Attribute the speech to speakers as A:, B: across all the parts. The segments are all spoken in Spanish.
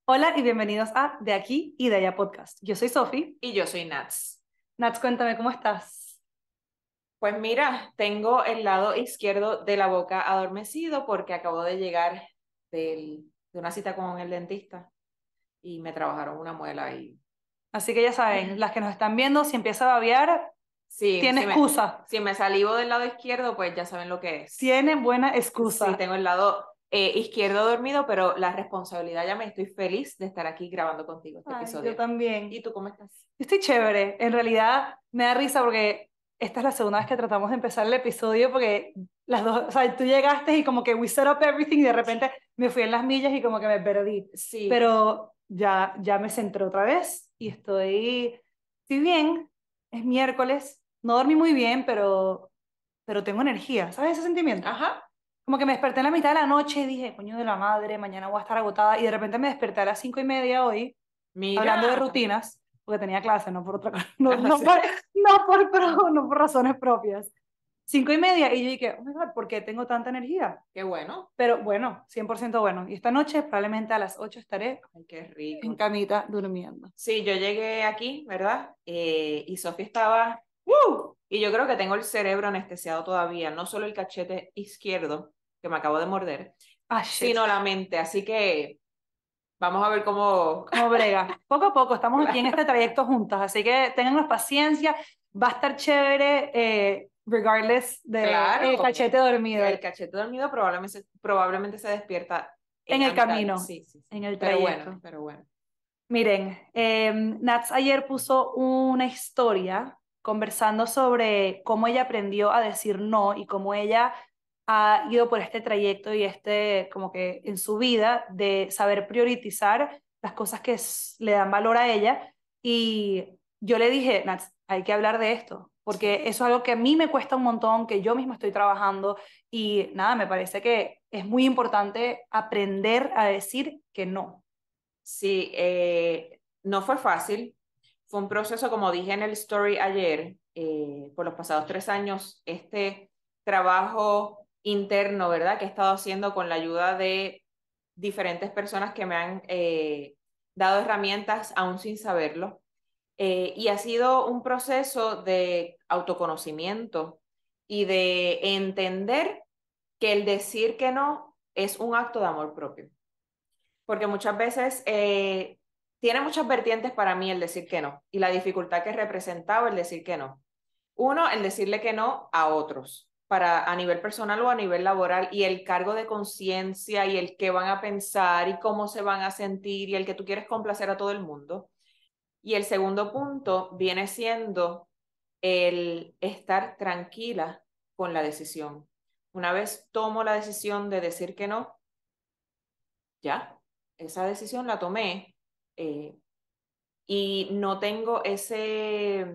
A: Hola y bienvenidos a De Aquí y de Allá Podcast. Yo soy Sofi.
B: Y yo soy Nats.
A: Nats, cuéntame cómo estás.
B: Pues mira, tengo el lado izquierdo de la boca adormecido porque acabo de llegar de una cita con el dentista y me trabajaron una muela y
A: Así que ya saben, las que nos están viendo, si empieza a babear,
B: sí,
A: tiene excusa.
B: si me salivo del lado izquierdo, pues ya saben lo que es.
A: Tiene buena
B: Sí,
A: excusa.
B: tengo el lado izquierdo dormido, pero la responsabilidad ya me estoy feliz de estar aquí grabando contigo este
A: Ay, yo
B: episodio.
A: también.
B: ¿Y tú cómo estás?
A: Estoy chévere. En realidad me da risa porque esta es la segunda vez que tratamos de empezar el episodio porque las dos, o sea, tú llegaste y como que we set up everything y de repente me fui en las millas y como que me perdí.
B: Sí,
A: Pero ya me centré otra vez y estoy bien. Es miércoles. No dormí muy bien, pero tengo energía. ¿Sabes ese sentimiento?
B: ajá,
A: Como que me desperté en la mitad de la noche y dije, coño de la madre, mañana voy a estar agotada. Y de repente me desperté a las 5:30 hoy hablando de
B: mira.
A: rutinas, porque tenía clase, no por otra cosa, no,
B: O
A: no
B: sea,
A: por, no por razones propias. 5:30, y yo dije, oh my God, ¿por qué tengo tanta energía?
B: qué bueno.
A: Pero bueno, 100% bueno. Y esta noche, probablemente a las 8 estaré
B: Ay, qué
A: en
B: rico.
A: camita durmiendo.
B: Sí, yo llegué aquí, ¿verdad? Y Sofía estaba, y yo creo que tengo el cerebro anestesiado todavía, no solo el cachete izquierdo, que me acabo de morder,
A: Ah, shit.
B: sino la mente. Así que vamos a ver cómo...
A: Como brega. Poco a poco, estamos aquí en
B: Claro,
A: este trayecto juntas, así que tengan paciencia, va a estar chévere, regardless de el
B: claro.
A: cachete dormido
B: El cachete dormido probablemente se despierta
A: en
B: a
A: el
B: mitad.
A: camino,
B: Sí, sí, sí.
A: en el
B: Pero bueno,
A: trayecto.
B: pero bueno.
A: Miren, Nats ayer puso una historia conversando sobre cómo ella aprendió a decir no y cómo ella ha ido por este trayecto y como que en su vida de saber priorizar las cosas que le dan valor a ella. Y yo le dije, Nats, hay que hablar de esto, porque
B: Sí.
A: eso es algo que a mí me cuesta un montón, que yo misma estoy trabajando y nada, me parece que es muy importante aprender a decir que no.
B: Sí, no fue fácil. Fue un proceso, como dije en el story ayer, por los pasados 3 años, este trabajo interno, ¿verdad? Que he estado haciendo con la ayuda de diferentes personas que me han dado herramientas aún sin saberlo. Y ha sido un proceso de autoconocimiento y de entender que el decir que no es un acto de amor propio porque muchas veces tiene muchas vertientes para mí el decir que no y la dificultad que representaba el decir que no. Uno, el decirle que no a otros, para a nivel personal o a nivel laboral, y el cargo de conciencia y el qué van a pensar y cómo se van a sentir y el que tú quieres complacer a todo el mundo. Y el segundo punto viene siendo el estar tranquila con la decisión. Una vez tomo la decisión de decir que no, ya, esa decisión la tomé eh, y no tengo ese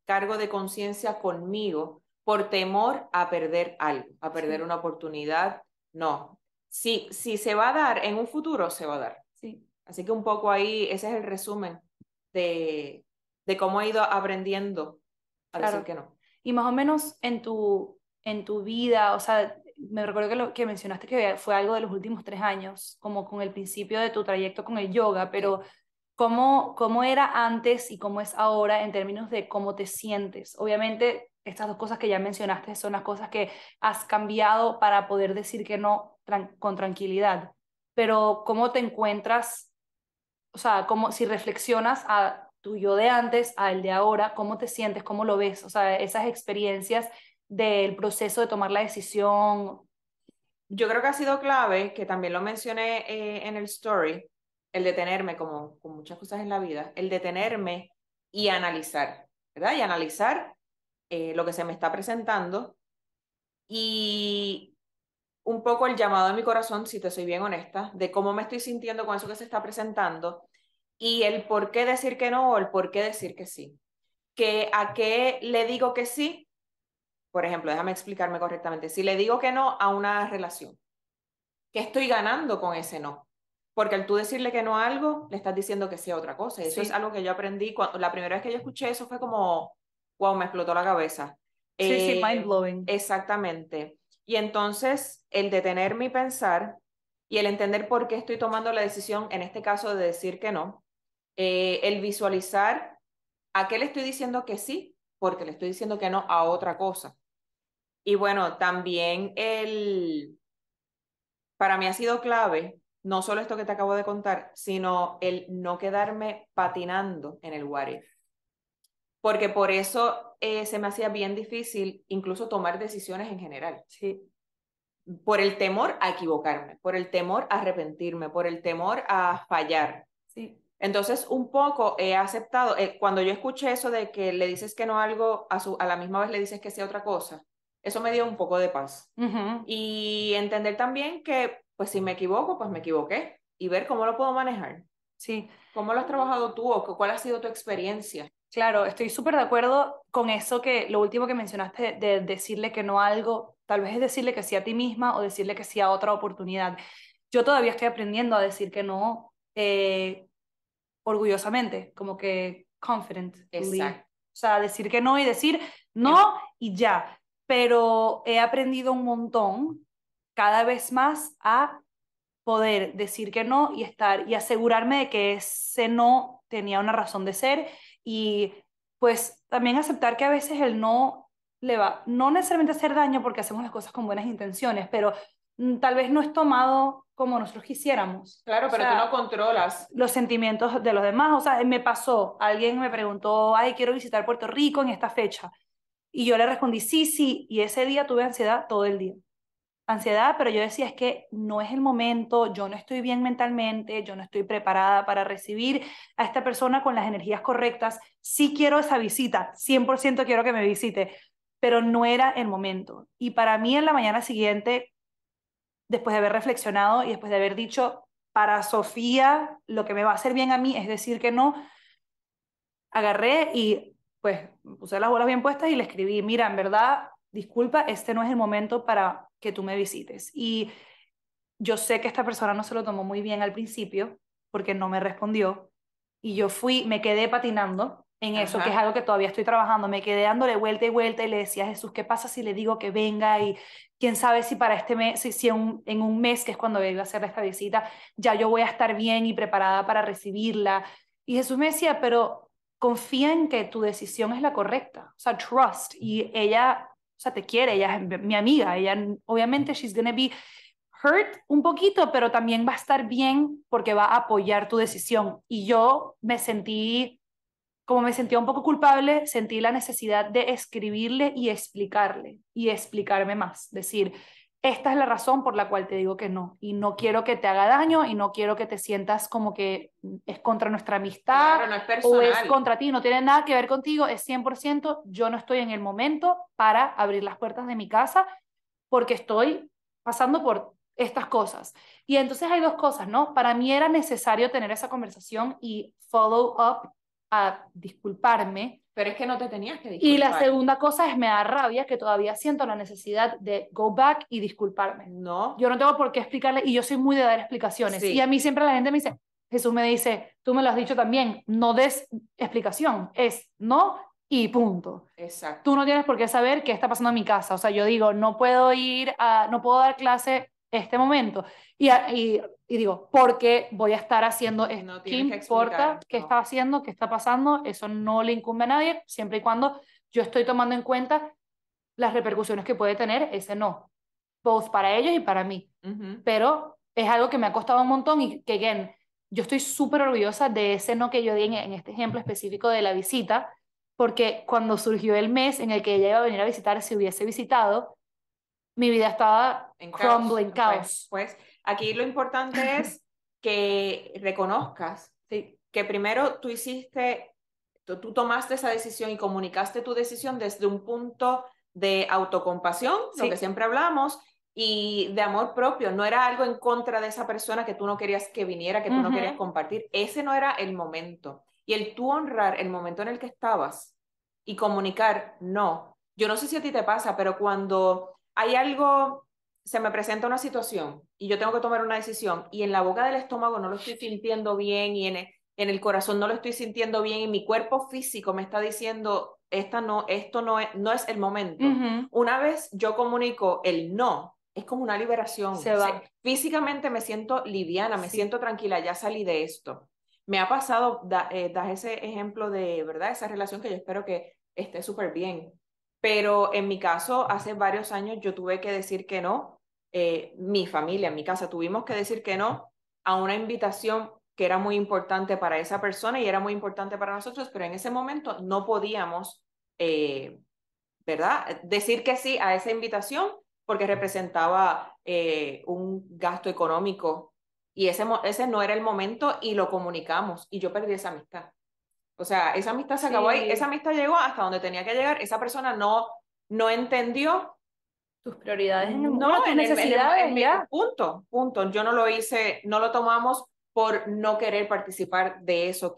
B: cargo de conciencia conmigo por temor a perder algo, a perder
A: Sí,
B: una oportunidad. No, si se va a dar en un futuro, se va a dar.
A: sí.
B: Así que un poco ahí, ese es el resumen de, de cómo he ido aprendiendo a decir
A: Claro.
B: que no.
A: Y más o menos en tu vida, o sea, me recuerdo que lo que mencionaste que fue algo de los últimos 3 años, como con el principio de tu trayecto con el yoga,
B: Sí.
A: pero ¿cómo era antes y cómo es ahora en términos de cómo te sientes? Obviamente, estas dos cosas que ya mencionaste son las cosas que has cambiado para poder decir que no con tranquilidad, pero ¿cómo te encuentras? O sea, como si reflexionas a tu yo de antes, a el de ahora, ¿cómo te sientes? ¿Cómo lo ves? O sea, esas experiencias del proceso de tomar la decisión.
B: Yo creo que ha sido clave, que también lo mencioné en el story, el detenerme, como con muchas cosas en la vida, el detenerme y analizar, ¿verdad? Y analizar lo que se me está presentando y un poco el llamado de mi corazón, si te soy bien honesta, de cómo me estoy sintiendo con eso que se está presentando y el por qué decir que no o el por qué decir que sí. Que a qué le digo que sí, por ejemplo, déjame explicarme correctamente. Si le digo que no a una relación, ¿qué estoy ganando con ese no? Porque al tú decirle que no a algo, le estás diciendo que sí a otra cosa. Y eso es
A: Sí,
B: algo que yo aprendí. La primera vez que yo escuché eso fue como, wow, me explotó la cabeza.
A: sí, sí, mind blowing.
B: Exactamente. Y entonces, el detenerme y pensar, y el entender por qué estoy tomando la decisión, en este caso, de decir que no, el visualizar a qué le estoy diciendo que sí, porque le estoy diciendo que no a otra cosa. Y bueno, también para mí ha sido clave, no solo esto que te acabo de contar, sino el no quedarme patinando en el what if. Porque por eso se me hacía bien difícil incluso tomar decisiones en general.
A: Sí.
B: Por el temor a equivocarme, por el temor a arrepentirme, por el temor a fallar.
A: Sí.
B: Entonces, un poco he aceptado, cuando yo escuché eso de que le dices que no a algo, a la misma vez le dices que sí a otra cosa, eso me dio un poco de paz. Y entender también que, pues si me equivoco, pues me equivoqué. Y ver cómo lo puedo manejar.
A: Sí.
B: ¿Cómo lo has trabajado tú o cuál ha sido tu experiencia?
A: Claro, estoy súper de acuerdo con eso que lo último que mencionaste de decirle que no a algo, tal vez es decirle que sí a ti misma o decirle que sí a otra oportunidad. Yo todavía estoy aprendiendo a decir que no orgullosamente, como que confidently.
B: Exacto.
A: O sea, decir que no y decir no y ya. Pero he aprendido un montón cada vez más a poder decir que no y estar y asegurarme de que ese no tenía una razón de ser y pues también aceptar que a veces el no le va, no necesariamente a hacer daño porque hacemos las cosas con buenas intenciones, pero tal vez no es tomado como nosotros quisiéramos.
B: Claro,
A: O
B: pero tú no
A: sea,
B: controlas.
A: los sentimientos de los demás. O sea, me pasó, alguien me preguntó, ay, quiero visitar Puerto Rico en esta fecha. Y yo le respondí, sí, sí, y ese día tuve ansiedad todo el día. Ansiedad, pero yo decía, es que no es el momento, yo no estoy bien mentalmente, yo no estoy preparada para recibir a esta persona con las energías correctas. Sí quiero esa visita, 100% quiero que me visite, pero no era el momento. Y para mí en la mañana siguiente, después de haber reflexionado y después de haber dicho, para Sofía, lo que me va a hacer bien a mí es decir que no, agarré y pues puse las bolas bien puestas y le escribí, mira, en verdad, disculpa, este no es el momento para que tú me visites. Y yo sé que esta persona no se lo tomó muy bien al principio porque no me respondió y yo fui, me quedé patinando en eso, que es
B: Ajá.
A: algo que todavía estoy trabajando, me quedé dándole vuelta y le decía a Jesús, ¿qué pasa si le digo que venga? Y quién sabe si para este mes, si en un mes, que es cuando iba a hacer esta visita, ya yo voy a estar bien y preparada para recibirla. Y Jesús me decía, pero confía en que tu decisión es la correcta, o sea, trust. Y ella, o sea, te quiere, ella es mi amiga, ella obviamente she's gonna be hurt un poquito, pero también va a estar bien porque va a apoyar tu decisión. Y yo me sentí, como me sentía un poco culpable, sentí la necesidad de escribirle y explicarme más. Decir, esta es la razón por la cual te digo que no. Y no quiero que te haga daño y no quiero que te sientas como que es contra nuestra amistad
B: Claro, no es
A: o es
B: personal.
A: contra ti, no tiene nada que ver contigo, es 100%, yo no estoy en el momento para abrir las puertas de mi casa porque estoy pasando por estas cosas. Y entonces hay dos cosas, ¿no? Para mí era necesario tener esa conversación y follow up a disculparme.
B: Pero es que no te tenías que
A: Y la
B: disculpar.
A: segunda cosa es me da rabia que todavía siento la necesidad de go back y disculparme.
B: No,
A: Yo no tengo por qué explicarle y yo soy muy de dar explicaciones. Y a
B: sí,
A: mí siempre la gente me dice, Jesús me dice, tú me lo has dicho también, no des explicación, es no y punto. Tú
B: exacto.
A: no tienes por qué saber qué está pasando en mi casa. O sea, yo digo, no puedo no puedo dar clase este momento. Y digo, porque voy a estar haciendo esto.
B: No
A: ¿Qué
B: tienes que
A: importa
B: explicar,
A: qué
B: no.
A: está haciendo, qué está pasando? Eso no le incumbe a nadie, siempre y cuando yo estoy tomando en cuenta las repercusiones que puede tener ese no, both para ellos y para mí.
B: Ujú.
A: Pero es algo que me ha costado un montón y que, again, yo estoy súper orgullosa de ese no que yo di en este ejemplo específico de la visita, porque cuando surgió el mes en el que ella iba a venir a visitar, si hubiese visitado, mi vida estaba
B: En caos.
A: crumbling, caos.
B: Pues aquí lo importante es que reconozcas
A: Sí,
B: que primero tú tomaste esa decisión y comunicaste tu decisión desde un punto de autocompasión, lo que
A: sí.
B: siempre hablamos, y de amor propio. No era algo en contra de esa persona que tú no querías que viniera, que tú no querías
A: Ujú.
B: compartir. Ese no era el momento. Y el tú honrar el momento en el que estabas y comunicar, no. Yo no sé si a ti te pasa, pero cuando hay algo, se me presenta una situación y yo tengo que tomar una decisión y en la boca del estómago no lo estoy sintiendo bien y en el corazón no lo estoy sintiendo bien y mi cuerpo físico me está diciendo, esto no es el momento.
A: Ujú.
B: Una vez yo comunico el no, es como una liberación.
A: Se va.
B: Físicamente me siento liviana, me
A: Sí.
B: siento tranquila, ya salí de esto. Me ha pasado, das ese ejemplo de, ¿verdad? Esa relación que yo espero que esté súper bien. Pero en mi caso, hace varios años yo tuve que decir que no. Mi familia, en mi casa, tuvimos que decir que no a una invitación que era muy importante para esa persona y era muy importante para nosotros, pero en ese momento no podíamos, ¿verdad? Decir que sí a esa invitación porque representaba un gasto económico y ese no era el momento y lo comunicamos y yo perdí esa amistad. O sea, esa amistad se acabó ahí,
A: Sí.
B: esa amistad llegó hasta donde tenía que llegar, esa persona no entendió.
A: Tus prioridades,
B: No,
A: bueno, tus necesidades, ya.
B: punto. Yo no lo hice, no lo tomamos por no querer participar de eso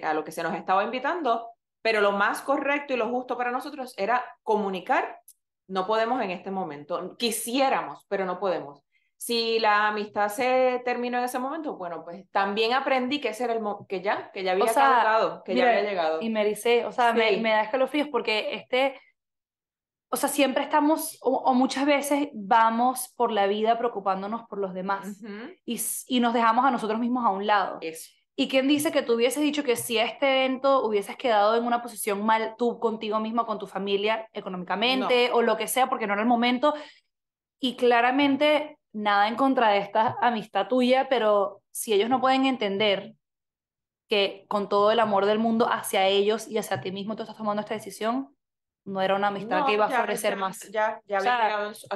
B: a lo que se nos estaba invitando, pero lo más correcto y lo justo para nosotros era comunicar. No podemos en este momento. Quisiéramos, pero no podemos. Si la amistad se terminó en ese momento, bueno, pues también aprendí que ese era que ya
A: O
B: había
A: sea,
B: caducado, que ya había
A: mira, y
B: llegado.
A: me dice, o sea, me
B: Sí.
A: da escalofríos porque o sea, siempre estamos, o muchas veces vamos por la vida preocupándonos por los demás
B: Ujú.
A: y nos dejamos a nosotros mismos a un lado.
B: Eso.
A: ¿Y quién dice que tú hubieses dicho que si a este evento hubieses quedado en una posición mal tú contigo misma, con tu familia,
B: No.
A: económicamente o lo que sea, porque no era el momento? Y claramente nada en contra de esta amistad tuya, pero si ellos no pueden entender que con todo el amor del mundo hacia ellos y hacia ti mismo tú estás tomando esta decisión, no era una amistad que
B: No,
A: iba a florecer más.
B: ya
A: O
B: había
A: sea,
B: llegado a su...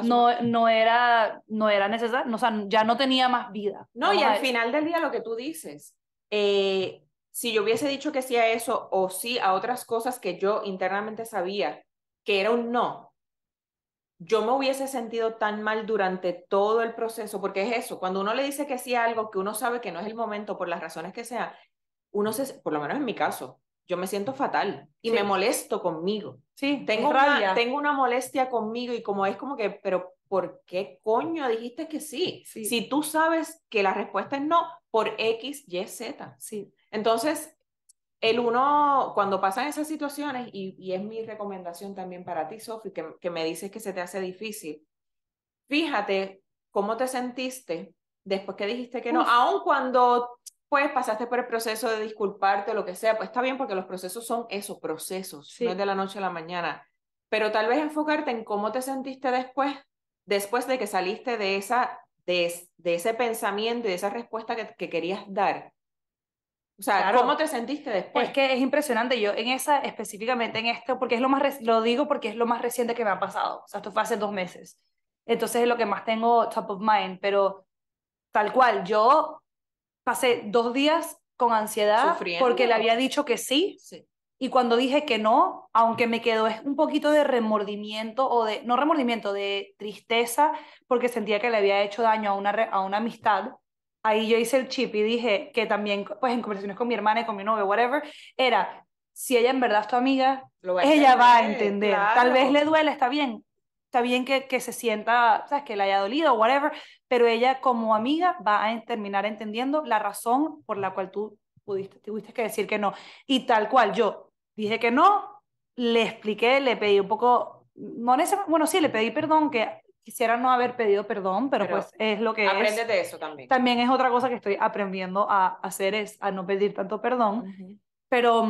A: no era necesario, o sea, ya no tenía más vida,
B: No, y
A: vamos a
B: al
A: decir.
B: final del día lo que tú dices, si yo hubiese dicho que sí a eso o sí a otras cosas que yo internamente sabía que era un no, yo me hubiese sentido tan mal durante todo el proceso, porque es eso, cuando uno le dice que sí a algo que uno sabe que no es el momento por las razones que sea, por lo menos en mi caso, yo me siento fatal y me
A: Sí,
B: molesto conmigo.
A: sí, es rabia.
B: Tengo una molestia conmigo y como es como que, pero ¿por qué coño dijiste que sí?
A: Sí,
B: Si tú sabes que la respuesta es no, por X, Y, Z.
A: sí.
B: Entonces, cuando pasan esas situaciones, y es mi recomendación también para ti, Sofi, que me dices que se te hace difícil, fíjate cómo te sentiste después que dijiste que no,
A: Uf,
B: aun cuando pues pasaste por el proceso de disculparte o lo que sea, pues está bien porque los procesos son esos procesos, no es
A: sí.
B: de la noche a la mañana, pero tal vez enfocarte en cómo te sentiste después de que saliste de ese pensamiento y de esa respuesta que querías dar. O sea, ¿cómo
A: Claro,
B: te sentiste
A: es
B: después?
A: que es impresionante. Yo en esa, específicamente en esto, porque es lo digo porque es lo más reciente que me ha pasado. O sea, esto fue hace 2 meses. Entonces es lo que más tengo top of mind, pero tal cual, yo pasé 2 días con ansiedad porque le
B: ¿Sufriendo?
A: había dicho que sí
B: Sí.
A: y cuando dije que no, aunque me quedó es un poquito de remordimiento o no remordimiento, de tristeza porque sentía que le había hecho daño a una amistad. Ahí yo hice el chip y dije que también, pues en conversaciones con mi hermana y con mi novio, whatever, era, si ella en verdad es tu amiga,
B: Lo va a
A: ella va a
B: entender,
A: entender. Tal vez le
B: claro.
A: duele, está bien que se sienta, ¿sabes? Que le haya dolido, whatever, pero ella como amiga va a terminar entendiendo la razón por la cual tú tuviste que decir que no. Y tal cual, yo dije que no, le expliqué, le pedí un poco, no bueno, sí, le pedí perdón, que quisiera no haber pedido perdón, pero
B: Pero
A: pues es lo que
B: aprendes
A: es.
B: de eso también.
A: También es otra cosa que estoy aprendiendo a hacer, es a no pedir tanto perdón,
B: Ujú.
A: pero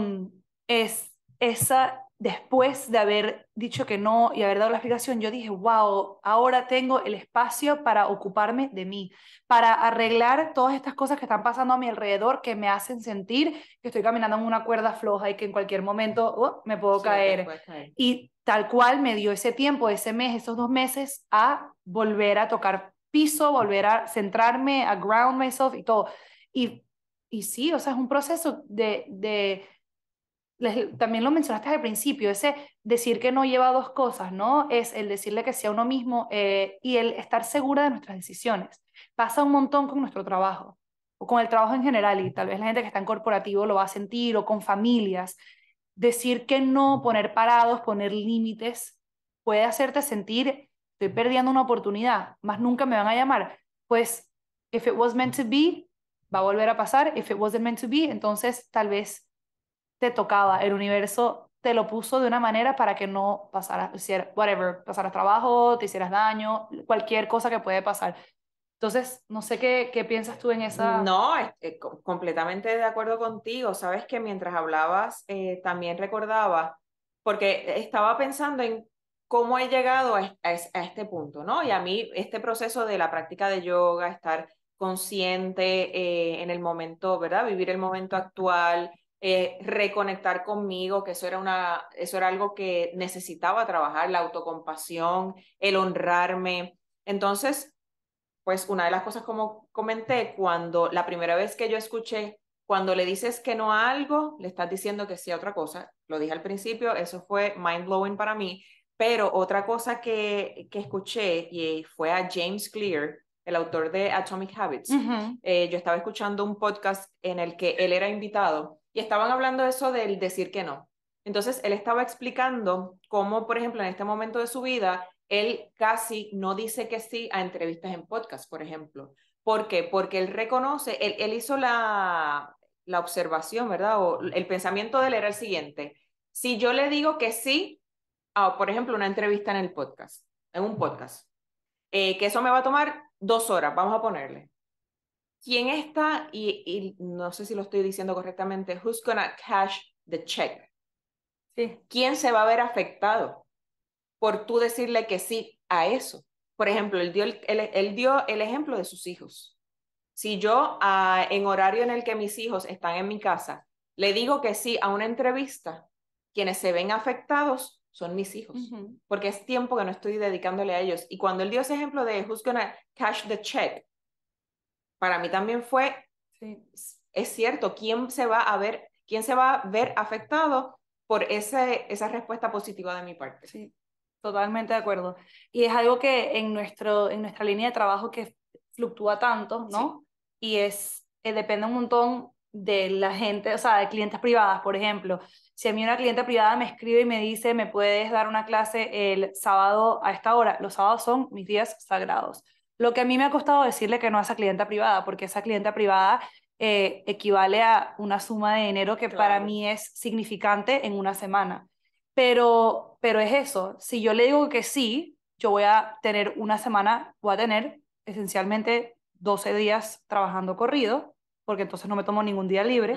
A: es esa, después de haber dicho que no y haber dado la explicación, yo dije, wow, ahora tengo el espacio para ocuparme de mí, para arreglar todas estas cosas que están pasando a mi alrededor, que me hacen sentir que estoy caminando en una cuerda floja y que en cualquier momento me puedo
B: Sí, te
A: caer.
B: puedes caer.
A: Y tal cual me dio ese tiempo, ese mes, esos 2 meses, a volver a tocar piso, volver a centrarme, a ground myself y todo. Y, y sí, o sea, es un proceso también lo mencionaste al principio, ese decir que no lleva dos cosas, ¿no? Es el decirle que sí a uno mismo y el estar segura de nuestras decisiones. Pasa un montón con nuestro trabajo o con el trabajo en general y tal vez la gente que está en corporativo lo va a sentir o con familias. Decir que no, poner parados, poner límites, puede hacerte sentir, estoy perdiendo una oportunidad, más nunca me van a llamar. Pues, if it was meant to be, va a volver a pasar. If it wasn't meant to be, entonces tal vez te tocaba, el universo te lo puso de una manera para que no pasara, whatever, pasaras trabajo, te hicieras daño, cualquier cosa que puede pasar. Entonces, no sé qué piensas tú en esa...
B: No, completamente de acuerdo contigo. Sabes que mientras hablabas, también recordaba, porque estaba pensando en cómo he llegado a este punto, ¿no? Y a mí este proceso de la práctica de yoga, estar consciente en el momento, ¿verdad? Vivir el momento actual, reconectar conmigo, que eso era algo que necesitaba trabajar, la autocompasión, el honrarme. Entonces, pues una de las cosas como comenté, cuando la primera vez que yo escuché, cuando le dices que no a algo, le estás diciendo que sí a otra cosa. Lo dije al principio, eso fue mind blowing para mí, pero otra cosa que escuché y fue a James Clear, el autor de Atomic Habits. Yo estaba escuchando un podcast en el que él era invitado y estaban hablando de eso del decir que no. Entonces, él estaba explicando cómo, por ejemplo, en este momento de su vida, él casi no dice que sí a entrevistas en podcast, por ejemplo. ¿Por qué? Porque él reconoce, él hizo la observación, ¿verdad? O el pensamiento de él era el siguiente. Si yo le digo que sí a, por ejemplo, una entrevista en el podcast, en un podcast, que eso me va a tomar 2 horas, vamos a ponerle. ¿Quién está, y no sé si lo estoy diciendo correctamente, who's gonna cash the check?
A: Sí.
B: ¿Quién se va a ver afectado por tú decirle que sí a eso? Por ejemplo, él dio el ejemplo de sus hijos. Si yo en horario en el que mis hijos están en mi casa, le digo que sí a una entrevista, quienes se ven afectados son mis hijos, porque es tiempo que no estoy dedicándole a ellos. Y cuando él dio ese ejemplo de who's gonna cash the check, para mí también fue,
A: Sí.
B: es cierto, quién se va a ver afectado por esa respuesta positiva de mi parte.
A: Sí, totalmente de acuerdo. Y es algo que en nuestra línea de trabajo que fluctúa tanto, ¿no? Y depende un montón de la gente, o sea, de clientes privadas, por ejemplo. Si a mí una cliente privada me escribe y me dice, ¿me puedes dar una clase el sábado a esta hora? Los sábados son mis días sagrados. Lo que a mí me ha costado decirle que no a esa clienta privada, porque esa clienta privada equivale a una suma de dinero que para mí es significante en una semana. Pero es eso, si yo le digo que sí, yo voy a tener una semana, voy a tener esencialmente 12 días trabajando corrido, porque entonces no me tomo ningún día libre.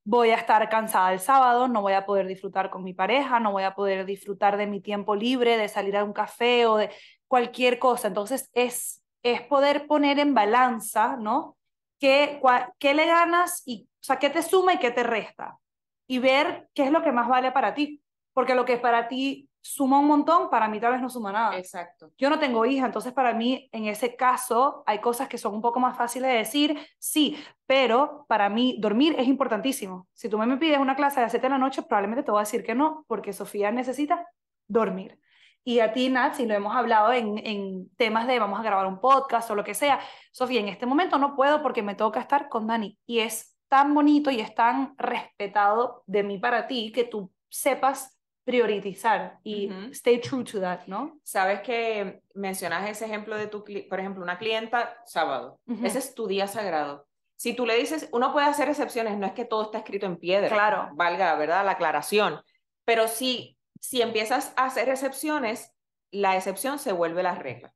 A: Voy a estar cansada el sábado, no voy a poder disfrutar con mi pareja, no voy a poder disfrutar de mi tiempo libre, de salir a un café o de cualquier cosa. Entonces es poder poner en balanza, ¿no? ¿Qué le ganas y, o sea, qué te suma y qué te resta? Y ver qué es lo que más vale para ti. Porque lo que para ti suma un montón, para mí tal vez no suma nada.
B: Exacto.
A: Yo no tengo hija, entonces para mí en ese caso hay cosas que son un poco más fáciles de decir, sí, pero para mí dormir es importantísimo. Si tú me pides una clase a las 7 de la noche, probablemente te voy a decir que no, porque Sofía necesita dormir. Y a ti, Nat, si lo hemos hablado en temas de vamos a grabar un podcast o lo que sea, Sofía, en este momento no puedo porque me toca estar con Dani. Y es tan bonito y es tan respetado de mí para ti que tú sepas priorizar y stay true to that, ¿no?
B: Sabes que mencionas ese ejemplo de por ejemplo, una clienta sábado. Ese es tu día sagrado. Si tú le dices, uno puede hacer excepciones, no es que todo está escrito en piedra,
A: claro,
B: valga, ¿verdad? La aclaración. Pero si empiezas a hacer excepciones, la excepción se vuelve la regla.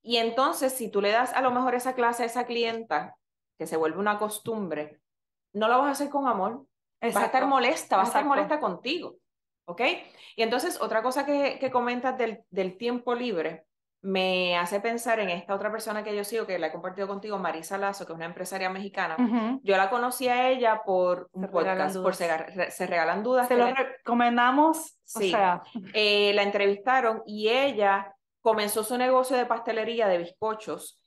B: Y entonces, si tú le das a lo mejor esa clase a esa clienta, que se vuelve una costumbre, no lo vas a hacer con amor.
A: exacto,
B: vas a estar molesta, vas
A: exacto.
B: a estar molesta contigo. ¿Ok? Y entonces, otra cosa que comentas del tiempo libre me hace pensar en esta otra persona que yo sigo, que la he compartido contigo, Marisa Lazo, que es una empresaria mexicana. Yo la conocí a ella por un podcast, por Se Regalan Dudas.
A: Se lo recomendamos.
B: Sí,
A: o sea.
B: La entrevistaron y ella comenzó su negocio de pastelería de bizcochos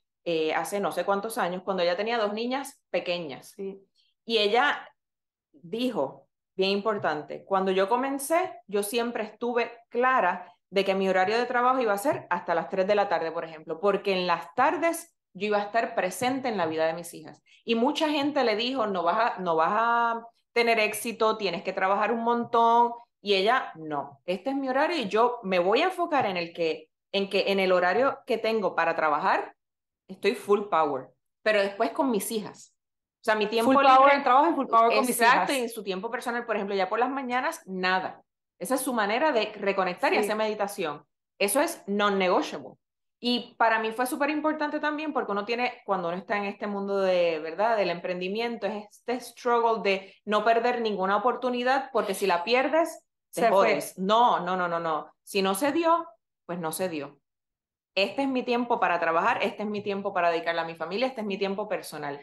B: hace no sé cuántos años, cuando ella tenía 2 niñas pequeñas.
A: Sí.
B: Y ella dijo, bien importante, cuando yo comencé, yo siempre estuve clara de que mi horario de trabajo iba a ser hasta las 3 de la tarde, por ejemplo, porque en las tardes yo iba a estar presente en la vida de mis hijas. Y mucha gente le dijo, no vas a tener éxito, tienes que trabajar un montón. Y ella, no, este es mi horario y yo me voy a enfocar en el horario que tengo para trabajar, estoy full power, pero después con mis hijas. O sea, mi tiempo
A: full
B: libre.
A: Power en trabajo y full power con mis hijas.
B: Exacto, y en su tiempo personal, por ejemplo, ya por las mañanas, nada. Esa es su manera de reconectar y hacer meditación. Eso es non-negotiable. Y para mí fue súper importante también porque uno tiene, cuando uno está en este mundo de, ¿verdad?, del emprendimiento, es este struggle de no perder ninguna oportunidad, porque si la pierdes, te jodes. No, no, no, no, no. Si no se dio, pues no se dio. Este es mi tiempo para trabajar, este es mi tiempo para dedicarle a mi familia, este es mi tiempo personal.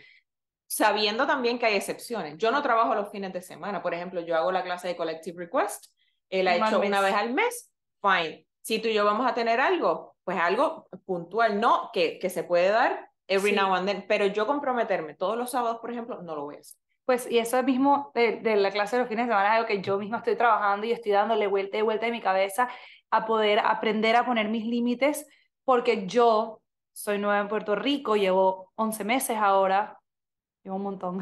B: Sabiendo también que hay excepciones. Yo no trabajo los fines de semana. Por ejemplo, yo hago la clase de Collective Request, la he hecho una vez al mes, fine. Si tú y yo vamos a tener algo, pues algo puntual, no, que se puede dar every now and then, pero yo comprometerme todos los sábados, por ejemplo, no lo voy a hacer.
A: Pues, y eso mismo de la clase de los fines de semana es algo que yo misma estoy trabajando y estoy dándole vuelta y vuelta en mi cabeza a poder aprender a poner mis límites, porque yo soy nueva en Puerto Rico, llevo 11 meses ahora, llevo un montón,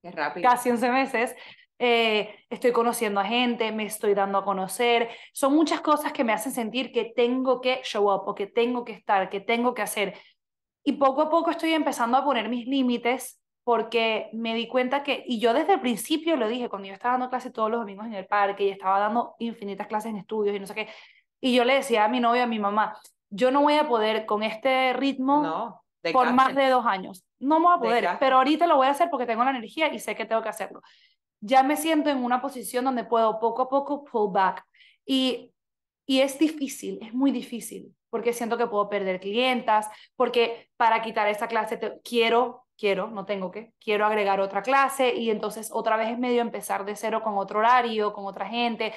B: Qué rápido.
A: casi 11 meses, estoy conociendo a gente, me estoy dando a conocer, son muchas cosas que me hacen sentir que tengo que show up o que tengo que estar, que tengo que hacer. Y poco a poco estoy empezando a poner mis límites porque me di cuenta que, y yo desde el principio lo dije, cuando yo estaba dando clases todos los domingos en el parque y estaba dando infinitas clases en estudios y no sé qué, y yo le decía a mi novio, a mi mamá, yo no voy a poder con este ritmo por más de 2 años. No me voy a poder, pero ahorita lo voy a hacer porque tengo la energía y sé que tengo que hacerlo. Ya me siento en una posición donde puedo poco a poco pull back. Y, y es difícil, es muy difícil, porque siento que puedo perder clientas, porque para quitar esa clase quiero, no tengo que, quiero agregar otra clase y entonces otra vez es medio empezar de cero con otro horario, con otra gente,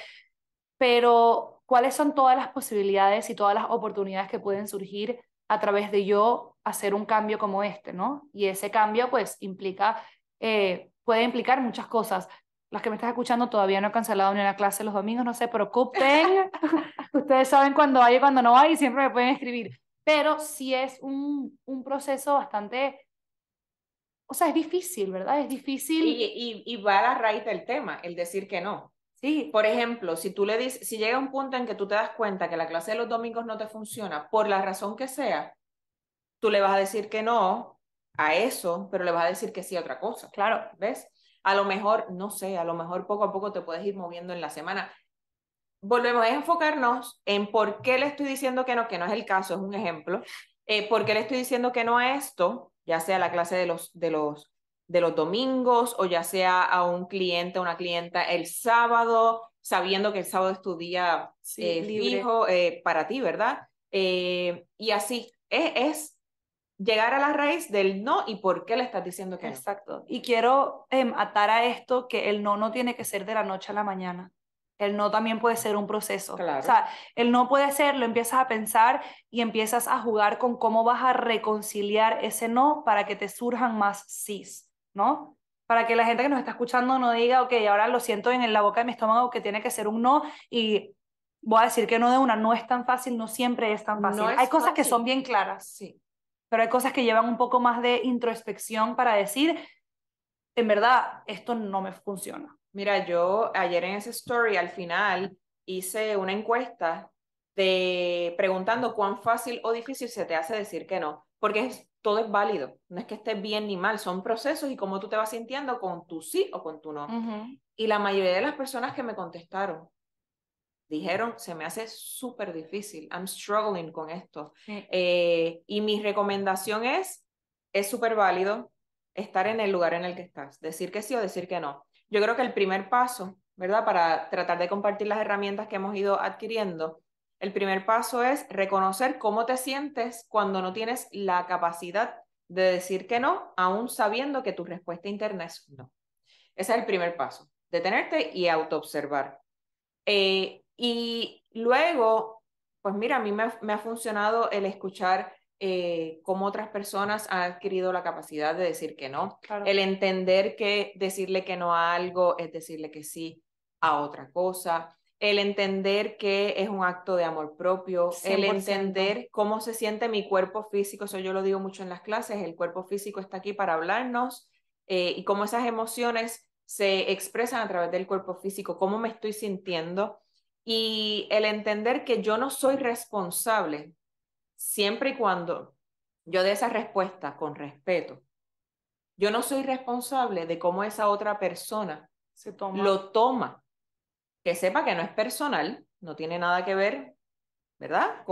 A: pero ¿cuáles son todas las posibilidades y todas las oportunidades que pueden surgir a través de yo hacer un cambio como este, ¿no? Y ese cambio pues puede implicar muchas cosas. Las que me estás escuchando todavía no he cancelado ni una clase los domingos, no se preocupen. Ustedes saben cuándo hay y cuándo no hay y siempre me pueden escribir. Pero sí es un proceso bastante, o sea, es difícil, ¿verdad? Es difícil.
B: Y va a la raíz del tema, el decir que no.
A: Sí.
B: Por ejemplo, si tú le dices, si llega un punto en que tú te das cuenta que la clase de los domingos no te funciona, por la razón que sea, tú le vas a decir que no a eso, pero le vas a decir que sí a otra cosa.
A: Claro.
B: ¿Ves? A lo mejor, no sé, a lo mejor poco a poco te puedes ir moviendo en la semana. Volvemos a enfocarnos en por qué le estoy diciendo que no es el caso, es un ejemplo. ¿Por qué le estoy diciendo que no a esto? Ya sea la clase de los domingos o ya sea a un cliente o una clienta el sábado, sabiendo que el sábado es tu día fijo para ti, ¿verdad? Y así es llegar a la raíz del no y por qué le estás diciendo que no.
A: Exacto. Y quiero atar a esto que el no tiene que ser de la noche a la mañana. El no también puede ser un proceso.
B: Claro.
A: O sea, el no puede ser, lo empiezas a pensar y empiezas a jugar con cómo vas a reconciliar ese no para que te surjan más sís, ¿no? Para que la gente que nos está escuchando no diga, ok, ahora lo siento en la boca de mi estómago que tiene que ser un no y voy a decir que no de una. No es tan fácil, no siempre es tan fácil. Hay cosas que son bien claras, sí, pero hay cosas que llevan un poco más de introspección para decir, en verdad, esto no me funciona.
B: Mira, yo ayer en ese story al final hice una encuesta preguntando cuán fácil o difícil se te hace decir que no, porque todo es válido, no es que estés bien ni mal, son procesos y cómo tú te vas sintiendo con tu sí o con tu no. Y la mayoría de las personas que me contestaron dijeron, se me hace súper difícil, I'm struggling con esto.
A: Sí.
B: Y mi recomendación es súper válido estar en el lugar en el que estás, decir que sí o decir que no. Yo creo que el primer paso, ¿verdad? Para tratar de compartir las herramientas que hemos ido adquiriendo, el primer paso es reconocer cómo te sientes cuando no tienes la capacidad de decir que no, aún sabiendo que tu respuesta interna es no. Ese es el primer paso, detenerte y autoobservar. Y luego, pues mira, a mí me ha funcionado el escuchar cómo otras personas han adquirido la capacidad de decir que no,
A: Claro.
B: el entender que decirle que no a algo es decirle que sí a otra cosa, el entender que es un acto de amor propio,
A: 100%.
B: El entender cómo se siente mi cuerpo físico, eso yo lo digo mucho en las clases, el cuerpo físico está aquí para hablarnos y cómo esas emociones se expresan a través del cuerpo físico, cómo me estoy sintiendo y el entender que yo no soy responsable siempre y cuando yo dé esa respuesta con respeto. Yo no soy responsable de cómo esa otra persona lo toma. que sepa que no es personal, no tiene nada que ver, ¿verdad?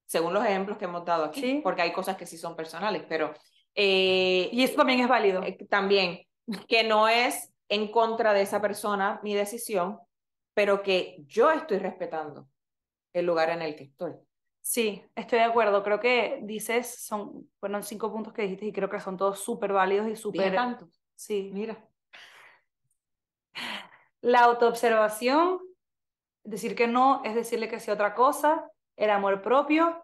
B: Según los ejemplos que hemos dado aquí,
A: Sí.
B: porque hay cosas que sí son personales, pero
A: Y eso también es válido.
B: también que no es en contra de esa persona mi decisión, pero que yo estoy respetando el lugar en el que estoy.
A: Sí, estoy de acuerdo. Creo que fueron 5 puntos que dijiste y creo que son todos súper válidos y
B: Dije
A: súper...
B: tanto,
A: Sí.
B: mira.
A: La autoobservación, decir que no es decirle que sí a otra cosa, el amor propio,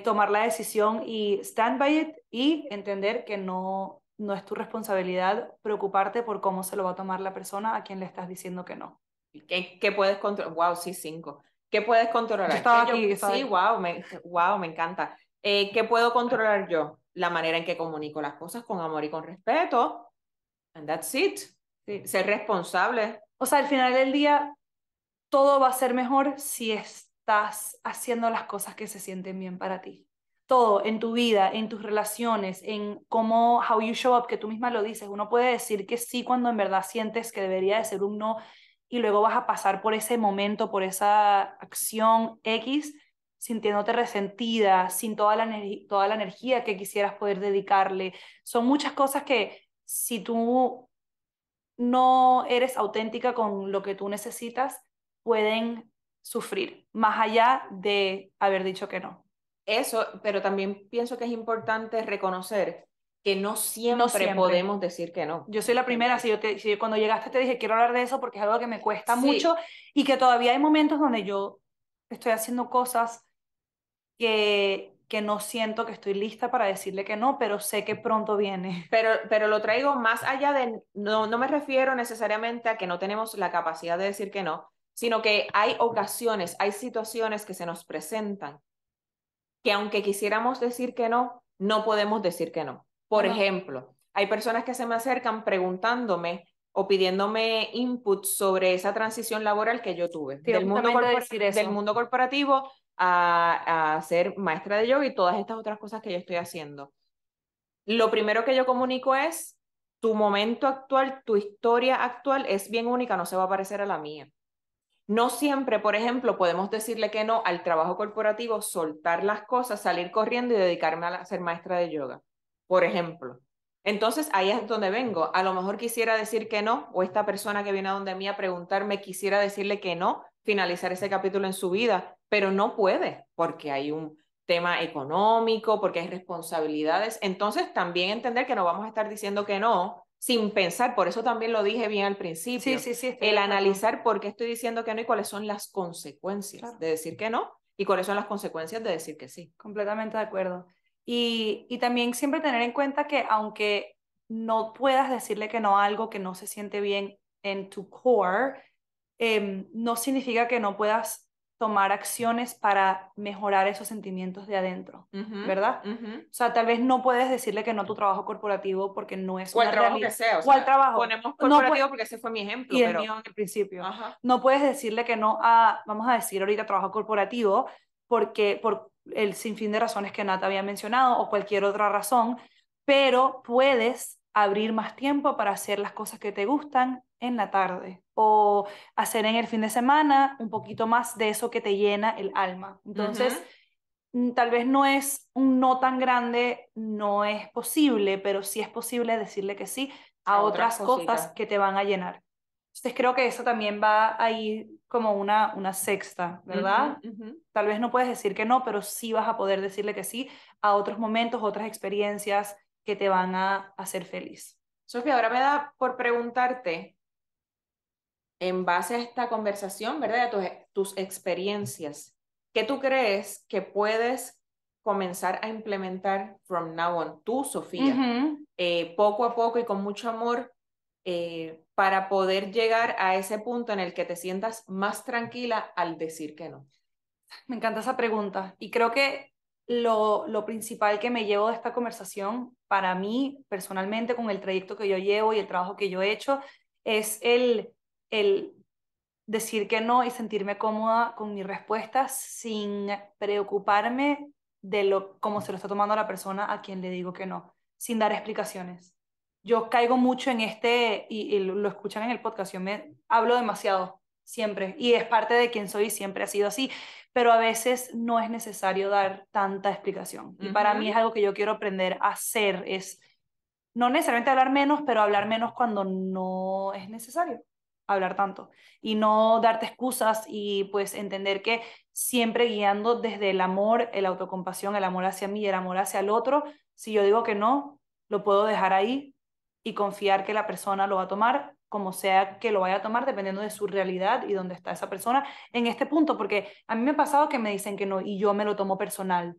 A: tomar la decisión y stand by it y entender que no es tu responsabilidad preocuparte por cómo se lo va a tomar la persona a quien le estás diciendo que no.
B: ¿Qué puedes controlar? Wow, sí, 5. ¿Qué puedes
A: Yo
B: controlar?
A: estaba aquí,
B: Sí, wow, me encanta. ¿Qué puedo controlar yo? La manera en que comunico las cosas con amor y con respeto. And that's it.
A: sí.
B: Ser responsable.
A: O sea, al final del día, todo va a ser mejor si estás haciendo las cosas que se sienten bien para ti. Todo, en tu vida, en tus relaciones, en cómo, how you show up, que tú misma lo dices. Uno puede decir que sí cuando en verdad sientes que debería de ser un no y luego vas a pasar por ese momento, por esa acción X, sintiéndote resentida, sin toda la energía que quisieras poder dedicarle. Son muchas cosas que si tú no eres auténtica con lo que tú necesitas, pueden sufrir, más allá de haber dicho que no.
B: Eso, pero también pienso que es importante reconocer que no
A: No
B: siempre
A: siempre.
B: podemos decir que no.
A: Yo soy la primera, si cuando llegaste te dije quiero hablar de eso porque es algo que me cuesta mucho
B: Sí,
A: y que todavía hay momentos donde yo estoy haciendo cosas que no siento que estoy lista para decirle que no, pero sé que pronto viene.
B: pero lo traigo más allá de, no me refiero necesariamente a que no tenemos la capacidad de decir que no, sino que hay ocasiones, hay situaciones que se nos presentan que aunque quisiéramos decir que no, no podemos decir que no. Por
A: No,
B: ejemplo, hay personas que se me acercan preguntándome o pidiéndome input sobre esa transición laboral que yo tuve,
A: te iba justamente a decir
B: del
A: eso.
B: mundo corporativo a ser maestra de yoga y todas estas otras cosas que yo estoy haciendo. Lo primero que yo comunico es, tu momento actual, tu historia actual es bien única, no se va a parecer a la mía. No siempre, por ejemplo, podemos decirle que no al trabajo corporativo, soltar las cosas, salir corriendo y dedicarme a ser maestra de yoga, por ejemplo. Entonces ahí es donde vengo. A lo mejor quisiera decir que no, o esta persona que viene a donde mí a preguntarme quisiera decirle que no, finalizar ese capítulo en su vida, pero no puede porque hay un tema económico, porque hay responsabilidades. Entonces también entender que no vamos a estar diciendo que no sin pensar, por eso también lo dije bien al
A: Sí,
B: principio,
A: sí, sí, estoy de
B: el
A: acuerdo.
B: analizar por qué estoy diciendo que no y cuáles son las consecuencias
A: Claro.
B: de decir que no y cuáles son las consecuencias de decir que sí.
A: Completamente de acuerdo. Y también siempre tener en cuenta que aunque no puedas decirle que no a algo que no se siente bien en tu core, no significa que no puedas tomar acciones para mejorar esos sentimientos de adentro,
B: Ujú,
A: ¿verdad?
B: ujú.
A: O sea, tal vez no puedes decirle que no a tu trabajo corporativo porque no es
B: O el
A: una
B: trabajo que
A: realidad.
B: sea, o
A: O al
B: sea,
A: trabajo.
B: ponemos
A: No
B: corporativo porque ese fue mi ejemplo,
A: y el
B: pero,
A: mío en el principio.
B: ajá,
A: No puedes decirle que no a, vamos a decir ahorita trabajo corporativo, porque por el sinfín de razones que Nata había mencionado o cualquier otra razón, pero puedes abrir más tiempo para hacer las cosas que te gustan en la tarde o hacer en el fin de semana un poquito más de eso que te llena el alma. Entonces,
B: ujú.
A: tal vez no es un no tan grande, no es posible, pero sí es posible decirle que sí a
B: A otras
A: otras cosas
B: cositas.
A: que te van a llenar. Entonces creo que eso también va ahí como una sexta,
B: Ujú,
A: ¿verdad?
B: ujú.
A: Tal vez no puedes decir que no, pero sí vas a poder decirle que sí a otros momentos, otras experiencias que te van a hacer feliz.
B: Sofía, ahora me da por preguntarte, en base a esta conversación, ¿verdad? A tus experiencias, ¿qué tú crees que puedes comenzar a implementar from now on, tú, Sofía,
A: Ujú.
B: poco a poco y con mucho amor, para poder llegar a ese punto en el que te sientas más tranquila al decir que no?
A: Me encanta esa pregunta y creo que lo principal que me llevo de esta conversación para mí personalmente con el trayecto que yo llevo y el trabajo que yo he hecho es el decir que no y sentirme cómoda con mis respuestas sin preocuparme de cómo se lo está tomando la persona a quien le digo que no, sin dar explicaciones. yo caigo mucho en y lo escuchan en el podcast, hablo demasiado, siempre, y es parte de quien soy y siempre ha sido así, pero a veces no es necesario dar tanta explicación. Y para mí es algo que yo quiero aprender a hacer, es no necesariamente hablar menos, pero hablar menos cuando no es necesario hablar tanto y no darte excusas y pues entender que siempre guiando desde el amor, la autocompasión, el amor hacia mí y el amor hacia el otro, si yo digo que no, lo puedo dejar ahí y confiar que la persona lo va a tomar como sea que lo vaya a tomar, dependiendo de su realidad y dónde está esa persona en este punto, porque a mí me ha pasado que me dicen que no y yo me lo tomo personal.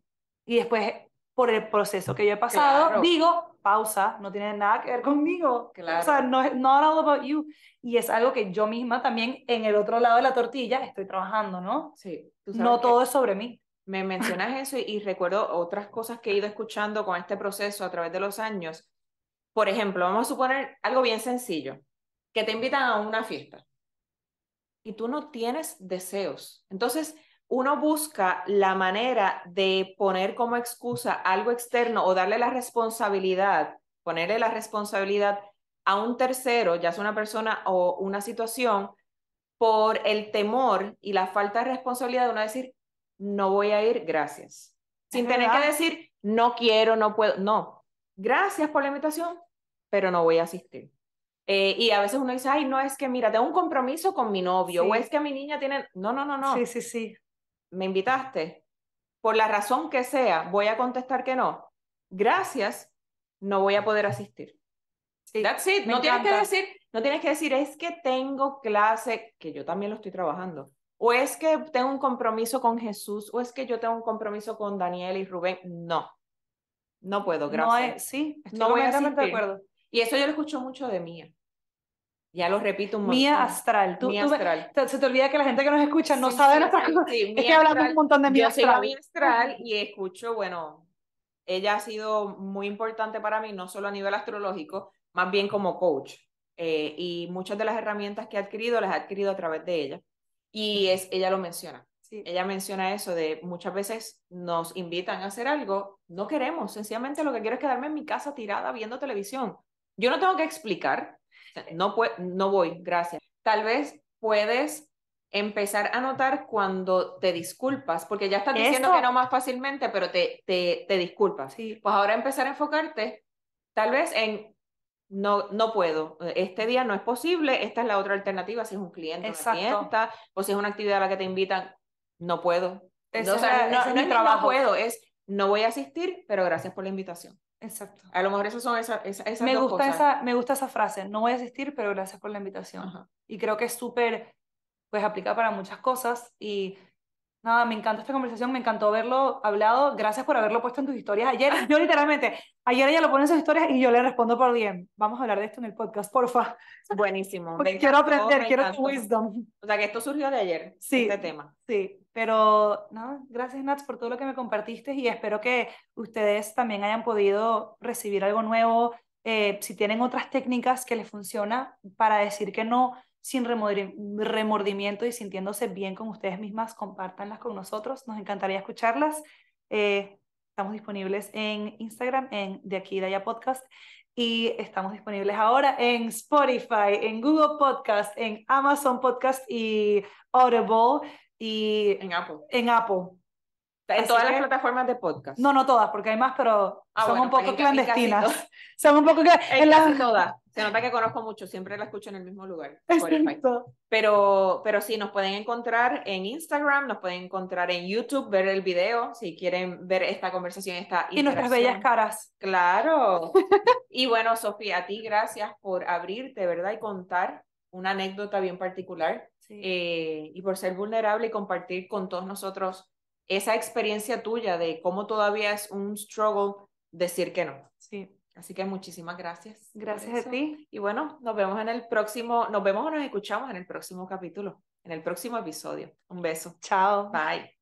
A: Y después, por el proceso que yo he pasado,
B: Claro.
A: digo, pausa, no tiene nada que ver conmigo.
B: Claro.
A: O sea, no es not all about you. Y es algo que yo misma también en el otro lado de la tortilla estoy trabajando, ¿no?
B: Sí, tú sabes
A: No
B: que
A: todo es sobre mí.
B: me mencionas eso y recuerdo otras cosas que he ido escuchando con este proceso a través de los años. Por ejemplo, vamos a suponer algo bien sencillo, que te invitan a una fiesta y tú no tienes deseos. Entonces, uno busca la manera de poner como excusa algo externo o darle la responsabilidad, ponerle la responsabilidad a un tercero, ya sea una persona o una situación, por el temor y la falta de responsabilidad de uno decir, no voy a ir, gracias. Sin tener que decir, no quiero, no puedo. No, gracias por la invitación, pero no voy a asistir. Y a veces uno dice, ay, no, es que mira, tengo un compromiso con mi novio, o es que mi niña tiene, no, no, no, no.
A: Sí, sí, sí.
B: Me invitaste, por la razón que sea, voy a contestar que no. Gracias, no voy a poder asistir.
A: Sí,
B: That's it.
A: me
B: No tienes que
A: encanta.
B: decir, no tienes que decir, es que tengo clase, que yo también lo estoy trabajando. O es que tengo un compromiso con Jesús, o es que yo tengo un compromiso con Daniel y Rubén. No, no puedo,
A: No
B: gracias.
A: es, sí, estoy
B: No voy a
A: completamente de
B: asistir.
A: acuerdo.
B: Y eso yo lo escucho mucho de Mía. Ya lo repito un
A: Mía
B: montón.
A: Astral.
B: Mía Astral.
A: Se te olvida que la gente que nos escucha no
B: Sí,
A: sabe
B: sí,
A: nuestras
B: sí,
A: cosas.
B: sí.
A: Es que
B: Mía
A: hablamos un
B: Astral.
A: montón de Mía
B: Yo sigo a
A: Astral.
B: Mía Astral y escucho, bueno, ella ha sido muy importante para mí, no solo a nivel astrológico, más bien como coach. Y muchas de las herramientas que he adquirido las he adquirido a través de ella. Y ella lo menciona.
A: Sí.
B: Ella menciona eso de muchas veces nos invitan a hacer algo, no queremos, sencillamente lo que quiero es quedarme en mi casa tirada viendo televisión. Yo no tengo que explicar, no voy, gracias. Tal vez puedes empezar a notar cuando te disculpas, porque ya estás diciendo que no más fácilmente, pero te disculpas.
A: Sí.
B: Pues ahora empezar a enfocarte tal vez en no puedo, este día no es posible, esta es la otra alternativa, si es un cliente o una clienta, o si es una actividad a la que te invitan, no puedo.
A: Ese
B: O sea,
A: es mi
B: no
A: trabajo.
B: puedo, es no voy a asistir, pero gracias por la invitación.
A: Exacto.
B: A lo mejor esas son esas dos cosas.
A: Me gusta esa frase, no voy a asistir, pero gracias por la invitación.
B: Ajá.
A: Y creo que es súper, pues aplica para muchas cosas y nada, me encanta esta conversación, me encantó haberlo hablado, gracias por haberlo puesto en tus historias ayer. Yo literalmente, ayer ella lo pone en sus historias y yo le respondo por DM. Vamos a hablar de esto en el podcast, porfa.
B: Buenísimo.
A: Porque quiero aprender, quiero tu wisdom.
B: O sea, que esto surgió de ayer,
A: Sí,
B: este tema.
A: sí, pero no, gracias Nats por todo lo que me compartiste y espero que ustedes también hayan podido recibir algo nuevo. Si tienen otras técnicas que les funciona para decir que no sin remordimiento y sintiéndose bien con ustedes mismas, compártanlas con nosotros, nos encantaría escucharlas. Estamos disponibles en Instagram, en De Aquí y de Allá Podcast, y estamos disponibles ahora en Spotify, en Google Podcast, en Amazon Podcast y Audible y
B: en Apple.
A: En Apple.
B: En todas las plataformas de podcast.
A: No todas, porque hay más, pero son
B: bueno,
A: un poco
B: pues
A: clandestinas. Son un poco
B: en casi todas. Se nota que conozco mucho, siempre la escucho en el mismo lugar. Pero sí, nos pueden encontrar en Instagram, nos pueden encontrar en YouTube, ver el video, si quieren ver esta conversación, esta interacción.
A: Y nuestras bellas caras.
B: Claro. Y bueno, Sofía, a ti gracias por abrirte, ¿verdad? Y contar una anécdota bien particular. Sí. Y por ser vulnerable y compartir con todos nosotros esa experiencia tuya de cómo todavía es un struggle decir que no.
A: Sí.
B: Así que muchísimas gracias.
A: Gracias a ti.
B: Y bueno, nos vemos o nos escuchamos en el próximo capítulo, en el próximo episodio. Un beso.
A: Chao.
B: Bye.